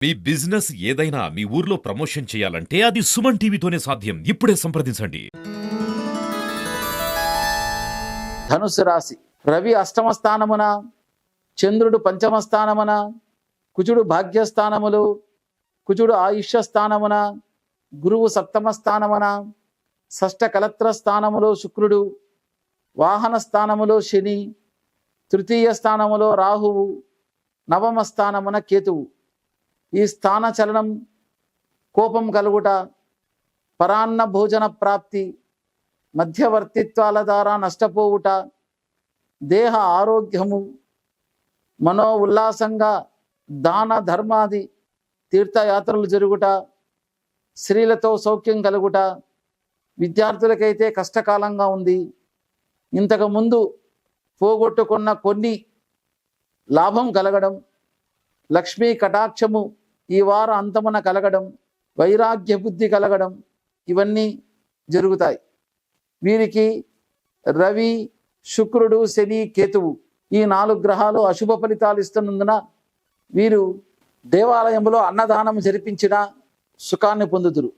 మీ business ఏదైనా మీ ఊర్లో promotion చేయాలంటే అది సుమన్ టీవీతోనే సాధ్యం. ఇప్పుడే సంప్రదించండి. ధనుసు రాశి. రవి అష్టమ స్థానమున, చంద్రుడు పంచమ స్థానమున, కుజుడు భాగ్యస్థానములు, కుజుడు ఆయుష్య స్థానమున, గురువు సప్తమ స్థానమున, షష్ఠ కలత్ర స్థానములో శుక్రుడు, వాహన స్థానములో శని, తృతీయ స్థానములో రాహువు, నవమ స్థానమున కేతువు. ఈ స్థాన చలనం కోపం కలుగుట, పరాన్న భోజన ప్రాప్తి, మధ్యవర్తిత్వాల ద్వారా నష్టపోవుట, దేహ ఆరోగ్యము, మనో ఉల్లాసంగా దాన ధర్మాది తీర్థయాత్రలు జరుగుట, స్త్రీలతో సౌఖ్యం కలుగుట, విద్యార్థులకైతే కష్టకాలంగా ఉంది. ఇంతకుముందు పోగొట్టుకున్న కొన్ని లాభం కలగడం, లక్ష్మీ కటాక్షము ఈ వార అంతమున కలగడం, వైరాగ్య బుద్ధి కలగడం, ఇవన్నీ జరుగుతాయి. వీరికి రవి, శుక్రుడు, శని, కేతువు ఈ 4 గ్రహాలు అశుభ ఫలితాలు ఇస్తున్నందున వీరు దేవాలయంలో అన్నదానం జరిపించిన సుఖాన్ని పొందుదురు.